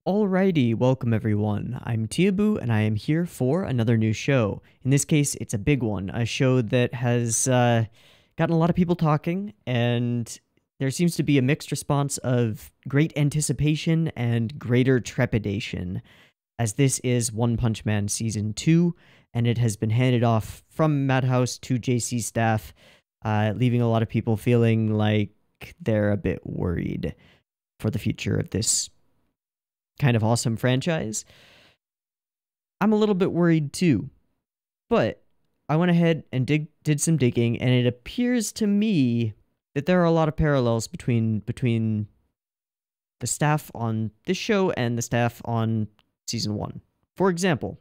Alrighty, welcome everyone. I'm TeeHee and I am here for another new show. In this case, it's a big one, a show that has gotten a lot of people talking, and there seems to be a mixed response of great anticipation and greater trepidation, as this is One Punch Man Season 2, and it has been handed off from Madhouse to JC staff, leaving a lot of people feeling like they're a bit worried for the future of this kind of awesome franchise. I'm a little bit worried too, but I went ahead and did some digging, and it appears to me that there are a lot of parallels between the staff on this show and the staff on Season 1. For example,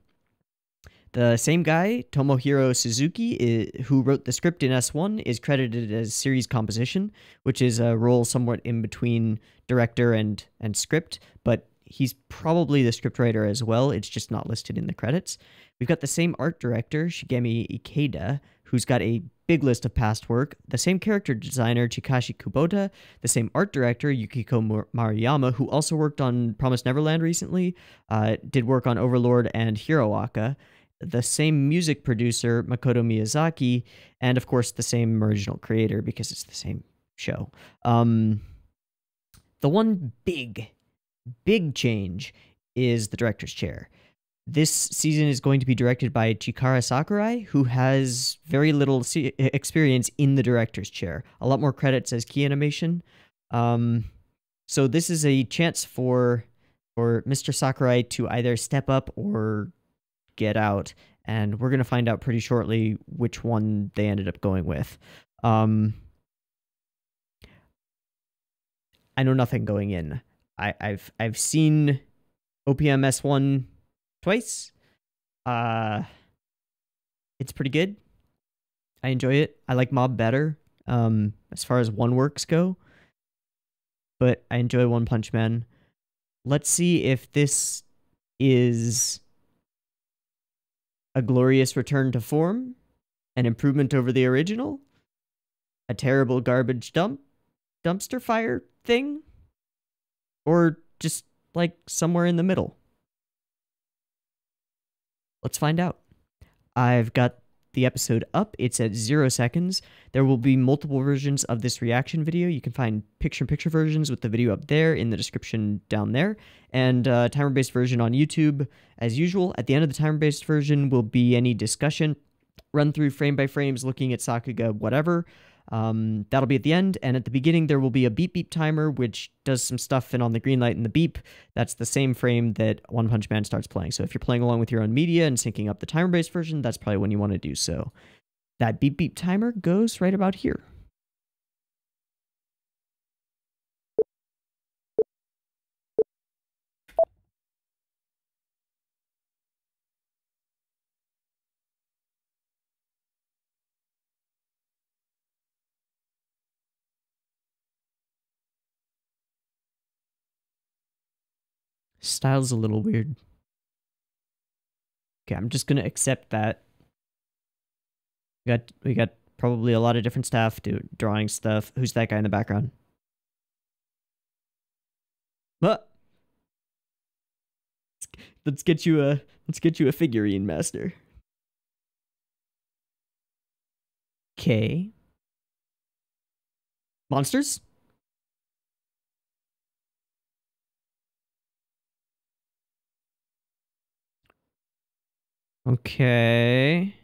the same guy, Tomohiro Suzuki, who wrote the script in S1, is credited as series composition, which is a role somewhat in between director and script, but he's probably the scriptwriter as well. It's just not listed in the credits. We've got the same art director, Shigemi Ikeda, who's got a big list of past work, the same character designer, Chikashi Kubota, the same art director, Yukiko Maruyama, who also worked on Promised Neverland recently, did work on Overlord and Hiroaka, the same music producer, Makoto Miyazaki, and of course the same original creator because it's the same show. The one big change is the director's chair. This season is going to be directed by Chikara Sakurai, who has very little experience in the director's chair. A lot more credits as key animation. So this is a chance for Mr. Sakurai to either step up or get out, and we're going to find out pretty shortly which one they ended up going with. I know nothing going in. I've seen OPM2 twice. It's pretty good. I enjoy it. I like Mob better, as far as one works go. But I enjoy One Punch Man. Let's see if this is a glorious return to form, an improvement over the original, a terrible garbage dumpster fire thing, or just like somewhere in the middle. Let's find out. I've got the episode up. It's at 0 seconds. There will be multiple versions of this reaction video. You can find picture-in-picture versions with the video up there in the description down there, and timer-based version on YouTube as usual. At the end of the timer-based version will be any discussion, run through frame by frames, looking at Sakuga, whatever. That'll be at the end, and at the beginning there will be a beep beep timer which does some stuff, and on the green light and the beep, that's the same frame that One Punch Man starts playing. So if you're playing along with your own media and syncing up the timer based version, that's probably when you want to do so. That beep beep timer goes right about here. Style's a little weird. Okay, I'm just gonna accept that. We got probably a lot of different staff drawing stuff. Who's that guy in the background? What? Let's get you a figurine, master. Okay. Monsters? Okay.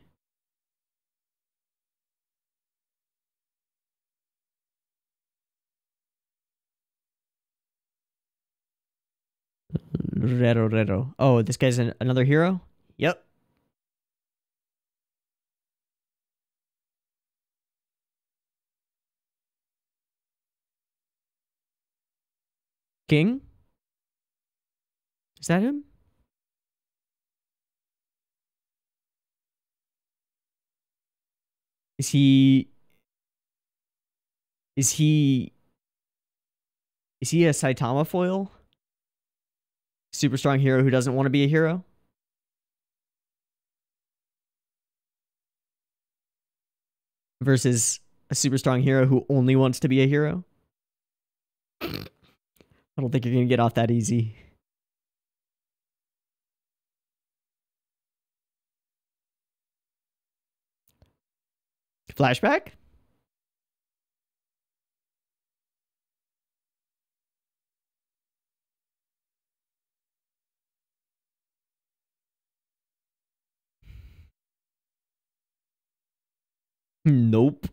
Rero. Oh, this guy's another hero? Yep. King? Is that him? Is he a Saitama foil? Super strong hero who doesn't want to be a hero? Versus a super strong hero who only wants to be a hero? I don't think you're going to get off that easy. Flashback? Nope.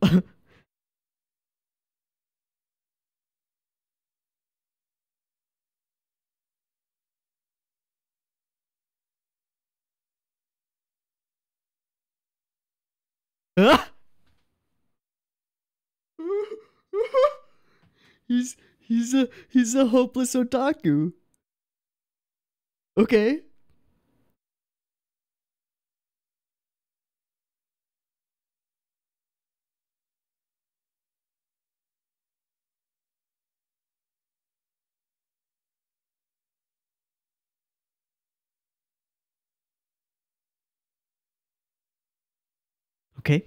He's a hopeless otaku. Okay. Okay.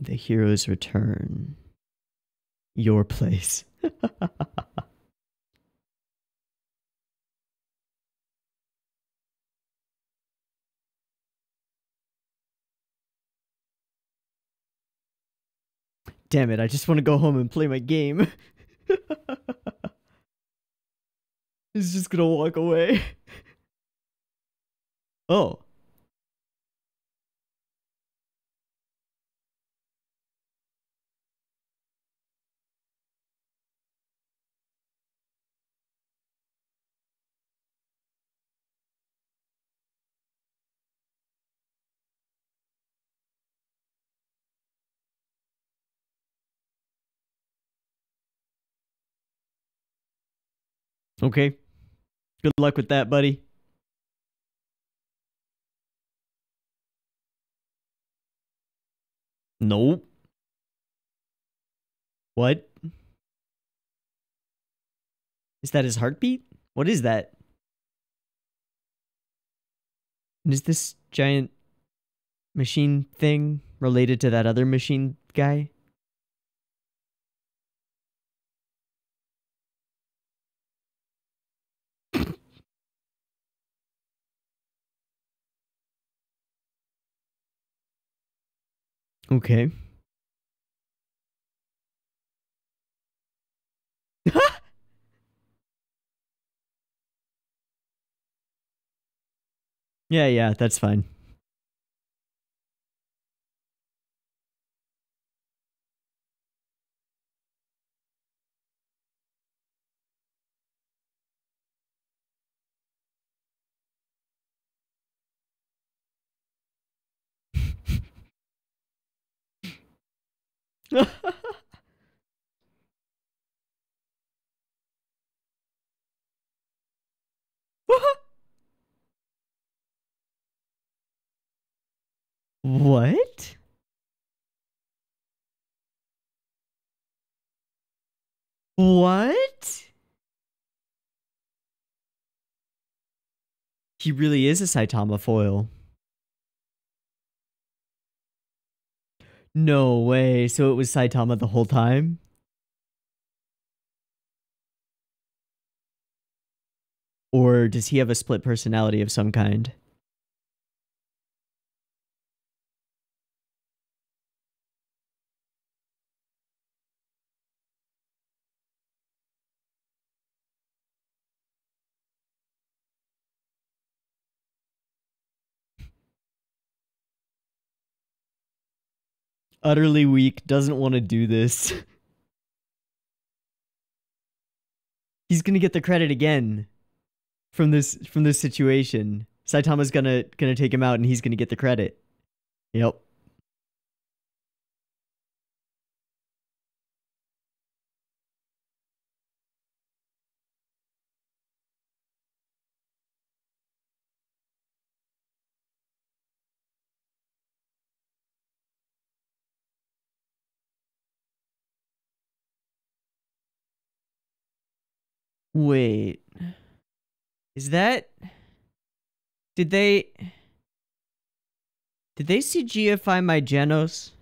The heroes return. Your place. Damn it, I just want to go home and play my game. He's just gonna walk away. Oh. Okay. Good luck with that, buddy. Nope. What? Is that his heartbeat? What is that? And is this giant machine thing related to that other machine guy? Okay. Yeah, that's fine. What? What? He really is a Saitama foil. No way. So it was Saitama the whole time? Or does he have a split personality of some kind? Utterly weak, doesn't want to do this. He's gonna get the credit again from this situation. Saitama's gonna take him out and he's gonna get the credit. Yep. Wait. Is that did they CGify my Genos?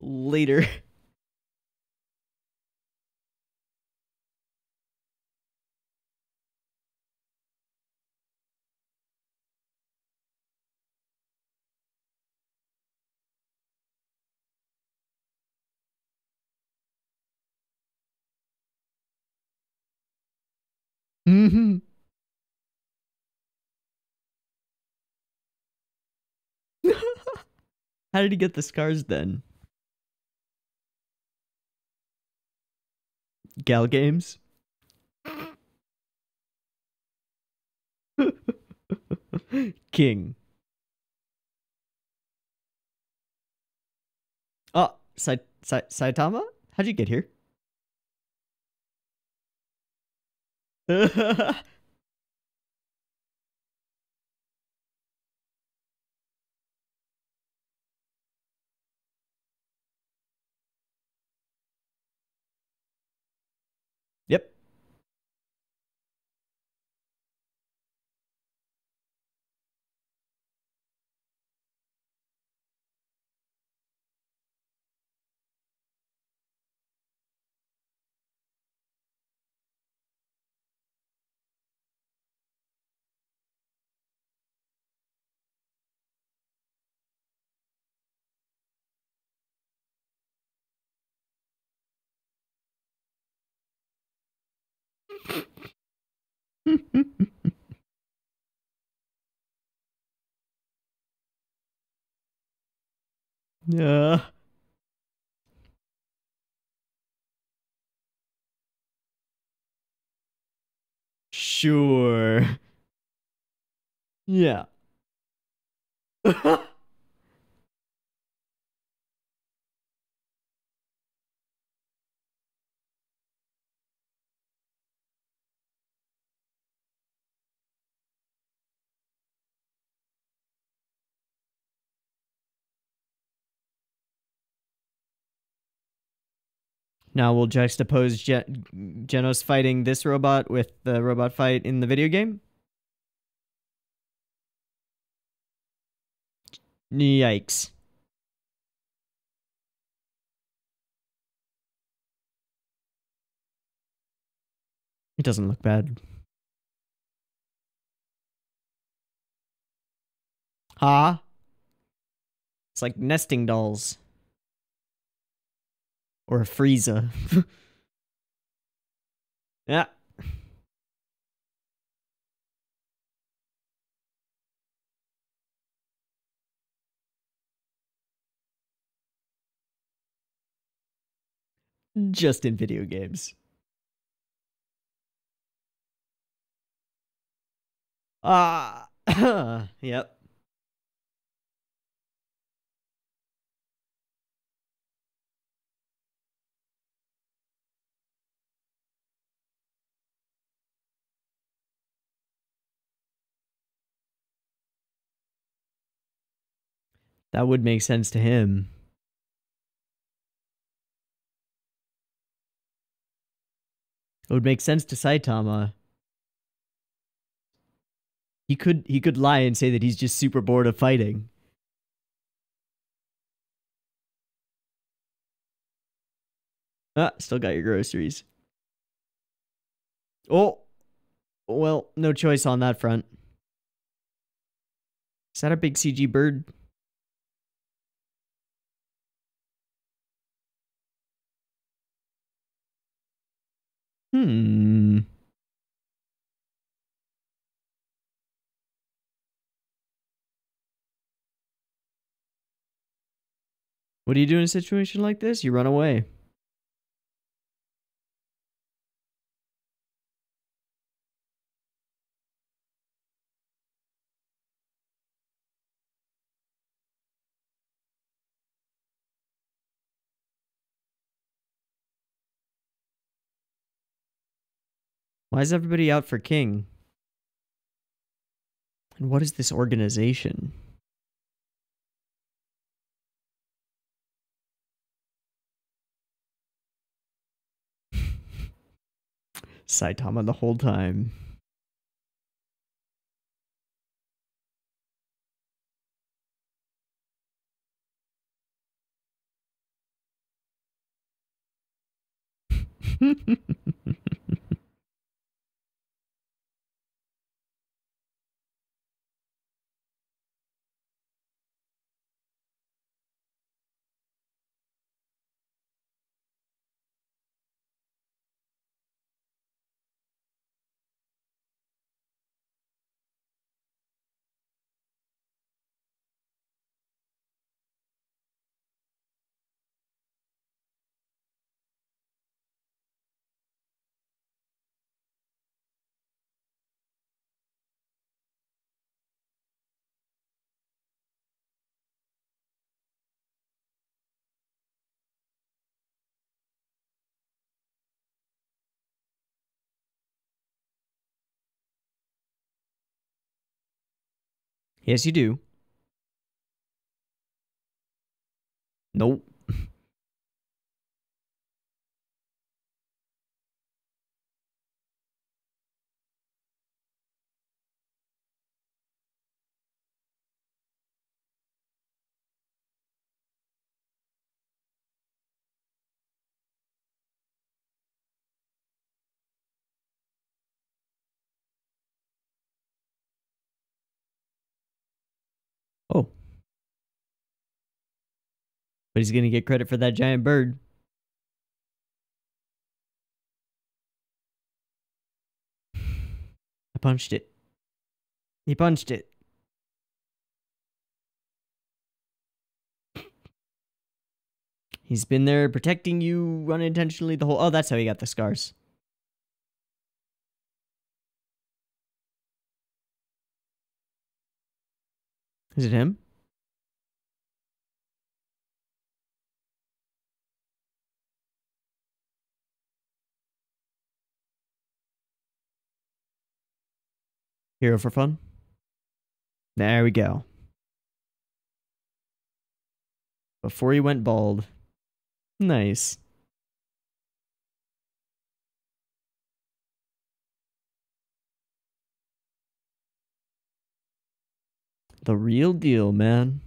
Later. Hmm. How did he get the scars then? Gal games? King. Oh, Saitama? How'd you get here? Yep. Yeah. Sure. Yeah. Now we'll juxtapose Genos fighting this robot with the robot fight in the video game. Yikes. It doesn't look bad. Huh? It's like nesting dolls. Or a Frieza. Yeah. Just in video games. Ah. Yep. That would make sense to him. It would make sense to Saitama. He could lie and say that he's just super bored of fighting. Ah, still got your groceries. Oh, well, no choice on that front. Is that a big CG bird? Hmm. What do you do in a situation like this? You run away. Why is everybody out for King? And what is this organization? Saitama the whole time. Yes, you do. Nope. Oh, but he's gonna get credit for that giant bird. I punched it. He punched it. He's been there protecting you unintentionally the whole. Oh, that's how he got the scars. Is it him? Hero for fun? There we go. Before he went bald. Nice. The real deal, man.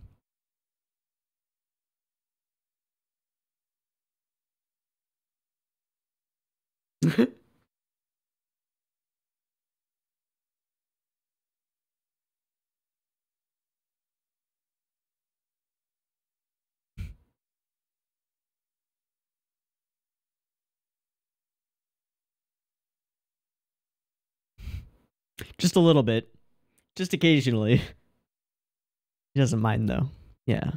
Just a little bit. Just occasionally. He doesn't mind though. Yeah.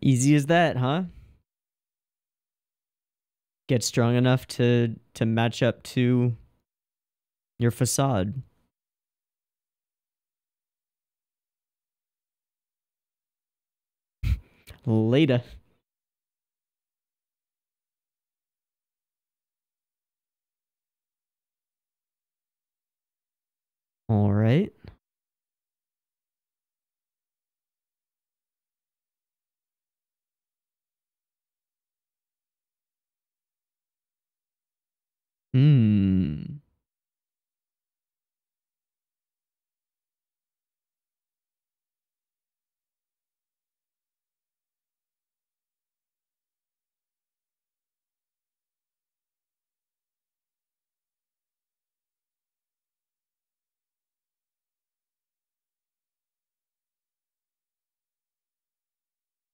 Easy as that, huh? Get strong enough to match up to your facade. Later. All right. Hmm.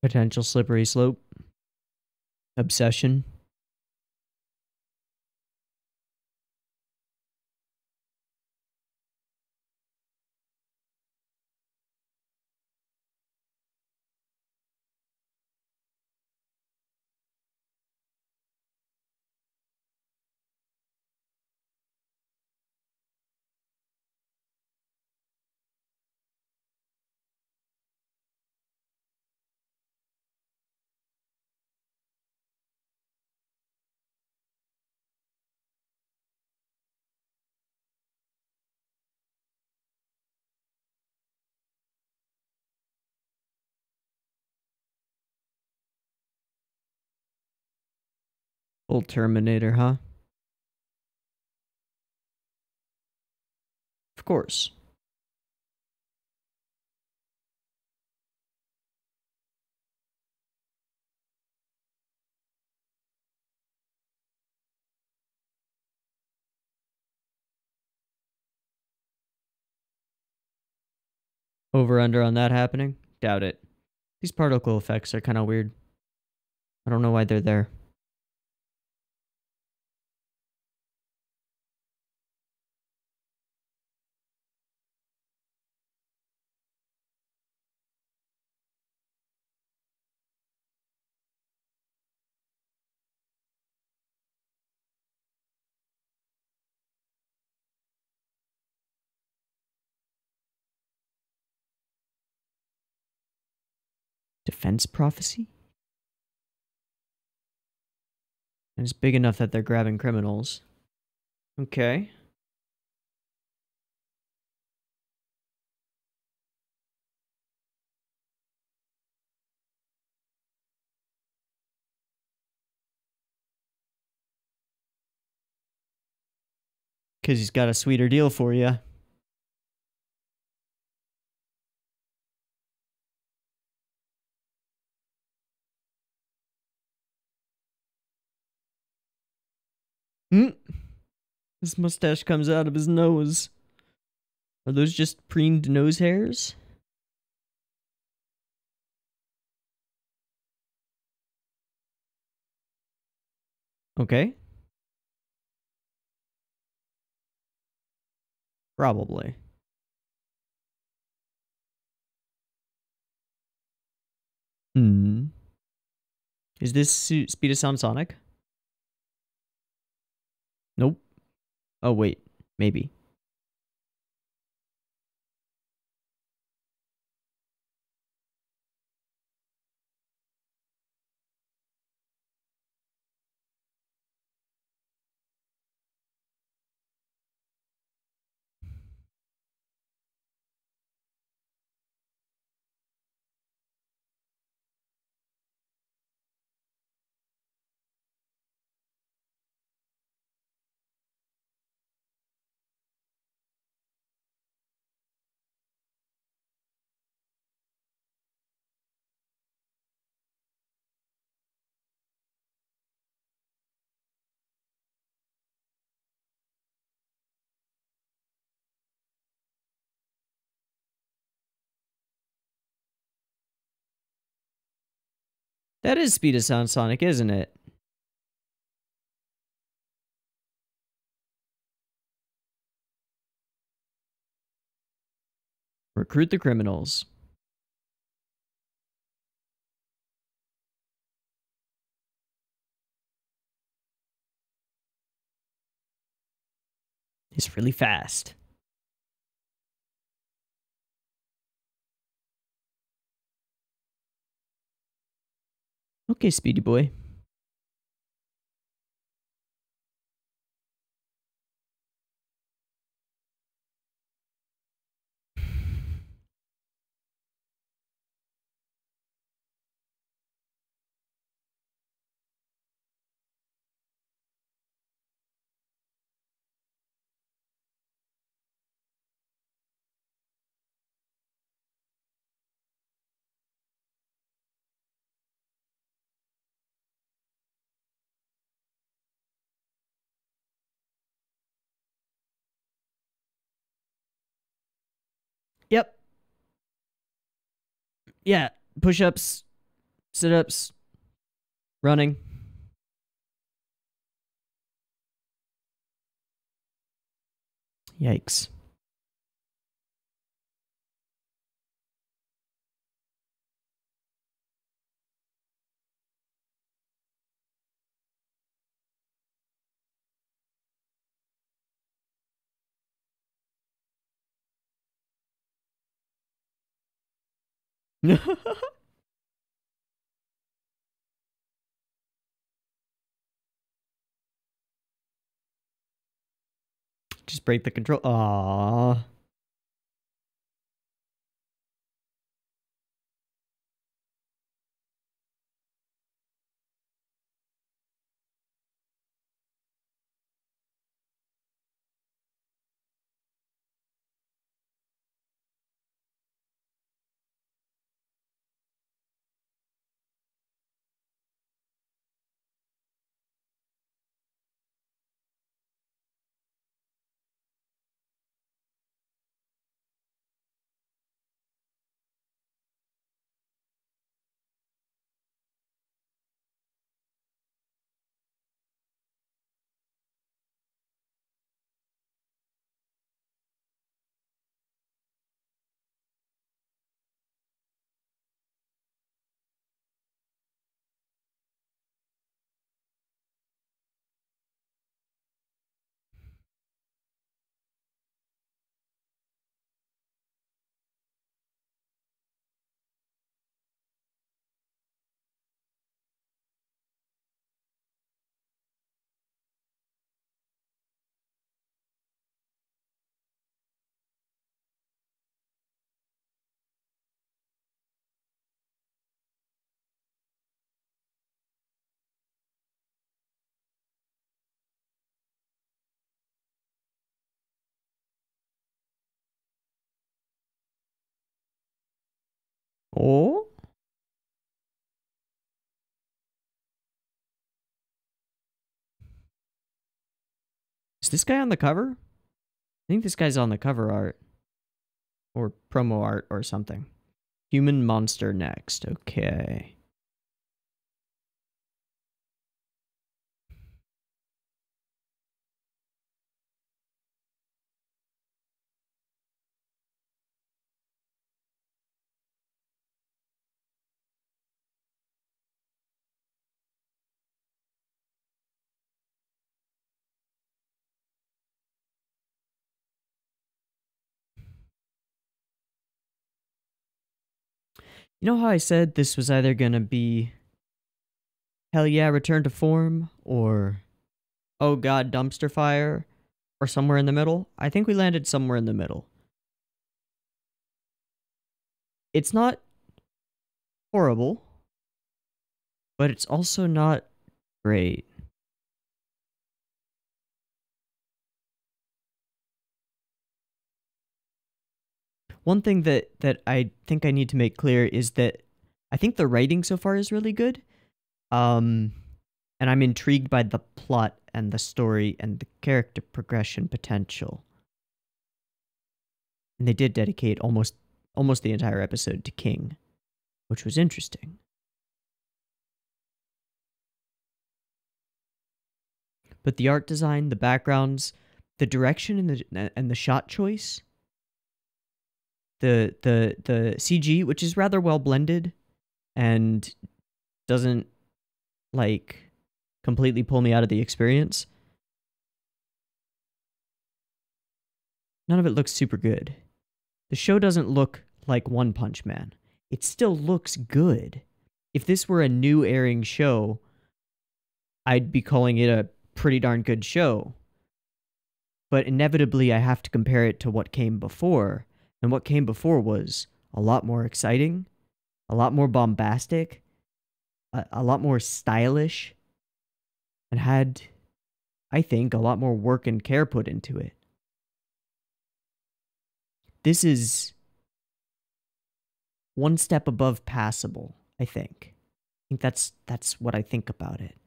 Potential slippery slope. Obsession. Full Terminator, huh? Of course. Over under on that happening? Doubt it. These particle effects are kind of weird. I don't know why they're there. Defense prophecy? And it's big enough that they're grabbing criminals. Okay. Because he's got a sweeter deal for you. His mustache comes out of his nose. Are those just preened nose hairs? Okay. Probably. Hmm. Is this Speed of Sound Sonic? Nope. Oh, wait. Maybe. That is Speed of Sound Sonic, isn't it? Recruit the criminals. He's really fast. Okay, Speedy Boy. Yep. Yeah. Push-ups, sit-ups, running. Yikes. Just break the control. Aww. Oh? Is this guy on the cover? I think this guy's on the cover art. Or promo art or something. Human monster next. Okay. You know how I said this was either gonna be hell yeah, return to form, or oh god, dumpster fire, or somewhere in the middle? I think we landed somewhere in the middle. It's not horrible, but it's also not great. One thing that I think I need to make clear is that I think the writing so far is really good. And I'm intrigued by the plot and the story and the character progression potential. And they did dedicate almost the entire episode to King, which was interesting. But the art design, the backgrounds, the direction and the shot choice, the CG, which is rather well blended and doesn't like completely pull me out of the experience. None of it looks super good. The show doesn't look like One Punch Man. It still looks good. If this were a new airing show, I'd be calling it a pretty darn good show. But inevitably, I have to compare it to what came before. And what came before was a lot more exciting, a lot more bombastic, a lot more stylish, and had, I think, a lot more work and care put into it. This is one step above passable, I think. I think that's what I think about it.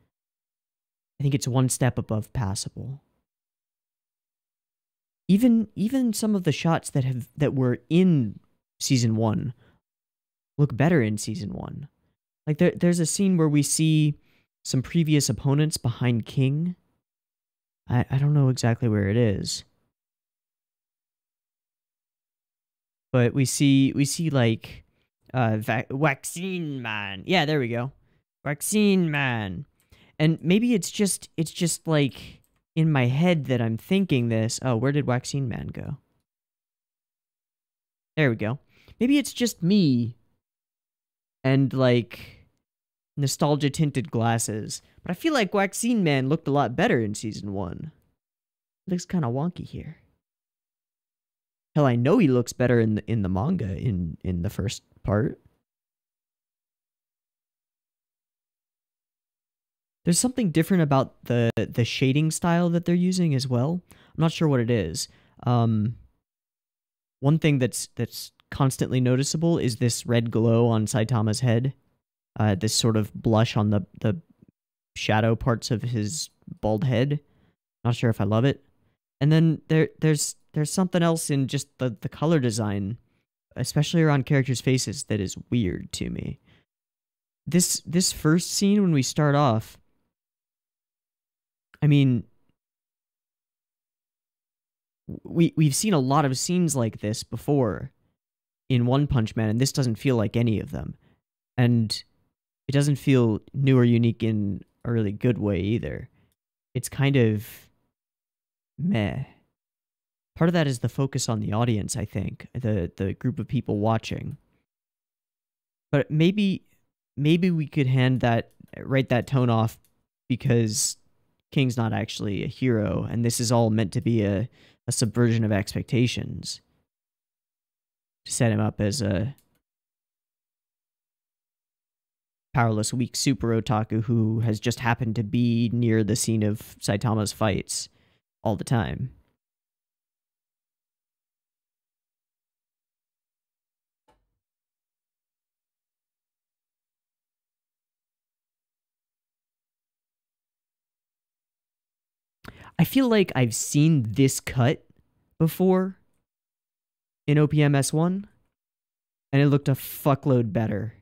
I think it's one step above passable. Even some of the shots that were in season 1 look better in season 1. Like there's a scene where we see some previous opponents behind King. I don't know exactly where it is. But we see like Vaccine Man. Yeah, there we go. Vaccine Man. And maybe it's just like in my head that I'm thinking this. Oh, where did Vaccine Man go? There we go. Maybe it's just me and like nostalgia tinted glasses. But I feel like Vaccine Man looked a lot better in season 1. It looks kind of wonky here. Hell, I know he looks better in the manga in the first part. There's something different about the shading style that they're using as well. I'm not sure what it is. One thing that's constantly noticeable is this red glow on Saitama's head. This sort of blush on the shadow parts of his bald head. Not sure if I love it. And then there's something else in just the color design, especially around characters' faces, that is weird to me. This first scene when we start off, I mean, we've seen a lot of scenes like this before in One Punch Man, and this doesn't feel like any of them. And it doesn't feel new or unique in a really good way either. It's kind of meh. Part of that is the focus on the audience, I think, the group of people watching. But maybe we could write that tone off because King's not actually a hero, and this is all meant to be a subversion of expectations to set him up as a powerless, weak super otaku who has just happened to be near the scene of Saitama's fights all the time. I feel like I've seen this cut before in OPMS1, and it looked a fuckload better.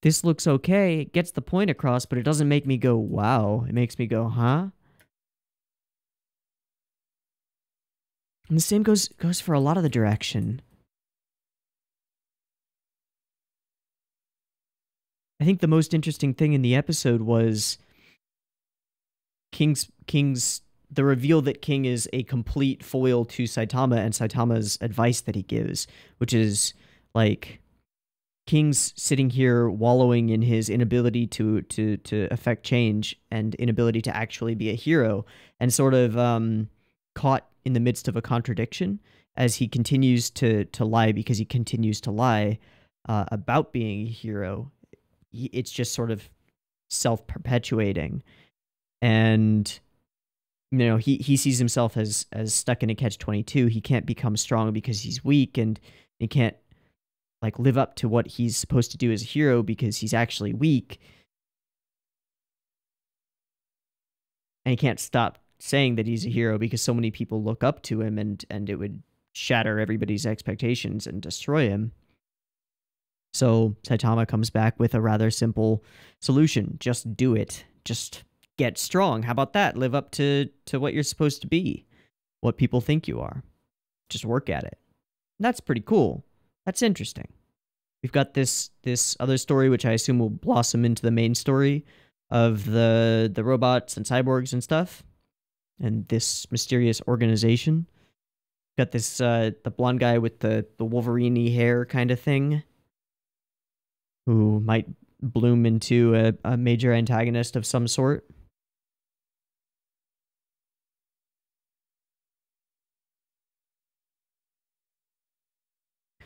This looks okay. It gets the point across, but it doesn't make me go, wow. It makes me go, huh? And the same goes for a lot of the direction. I think the most interesting thing in the episode was King's the reveal that King is a complete foil to Saitama and Saitama's advice that he gives, which is like King's sitting here wallowing in his inability to affect change and inability to actually be a hero, and sort of caught in the midst of a contradiction as he continues to lie because he continues to lie about being a hero. It's just sort of self-perpetuating, and you know he sees himself as stuck in a catch-22. He can't become strong because he's weak, and he can't like live up to what he's supposed to do as a hero because he's actually weak, and he can't stop saying that he's a hero because so many people look up to him, and it would shatter everybody's expectations and destroy him. So Saitama comes back with a rather simple solution. Just do it. Just get strong. How about that? Live up to what you're supposed to be, what people think you are. Just work at it. And that's pretty cool. That's interesting. We've got this other story, which I assume will blossom into the main story of the robots and cyborgs and stuff, and this mysterious organization. Got this the blonde guy with the Wolverine-y hair kind of thing, who might bloom into a major antagonist of some sort.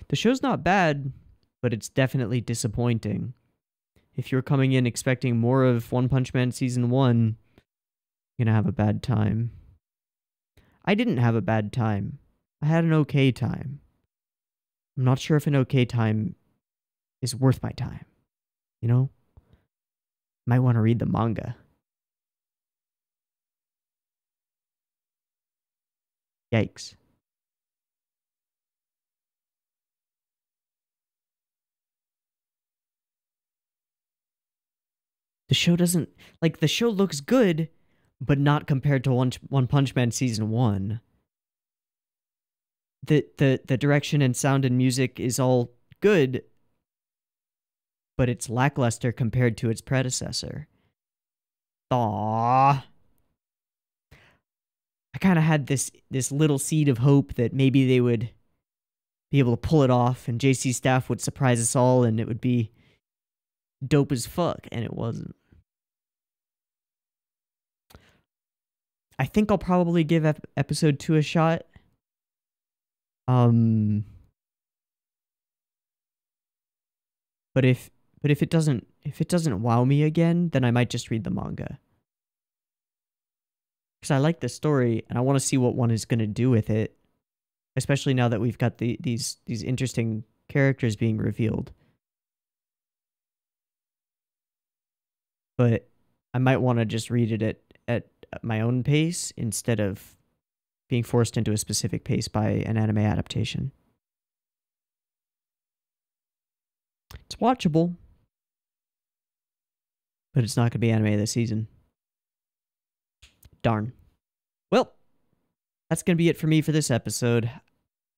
The show's not bad, but it's definitely disappointing. If you're coming in expecting more of One Punch Man Season 1, you're gonna have a bad time. I didn't have a bad time. I had an okay time. I'm not sure if an okay time is worth my time. You know? Might want to read the manga. Yikes. The show doesn't... Like, the show looks good, but not compared to One Punch Man Season 1. The direction and sound and music is all good, but it's lackluster compared to its predecessor. Aww. I kind of had this little seed of hope that maybe they would be able to pull it off, and JC's staff would surprise us all, and it would be dope as fuck, and it wasn't. I think I'll probably give episode 2 a shot. But if it doesn't wow me again, then I might just read the manga. Because I like the story, and I want to see what one is going to do with it. Especially now that we've got these interesting characters being revealed. But I might want to just read it at my own pace instead of being forced into a specific pace by an anime adaptation. It's watchable, but it's not going to be anime this season. Darn. Well, that's going to be it for me for this episode.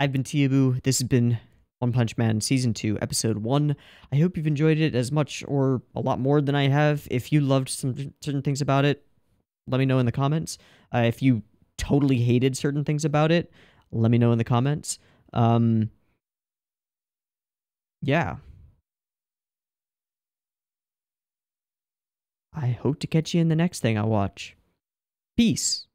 I've been TeeHee. This has been One Punch Man Season 2, Episode 1. I hope you've enjoyed it as much or a lot more than I have. If you loved some certain things about it, let me know in the comments. If you totally hated certain things about it, let me know in the comments. Yeah. I hope to catch you in the next thing I watch. Peace.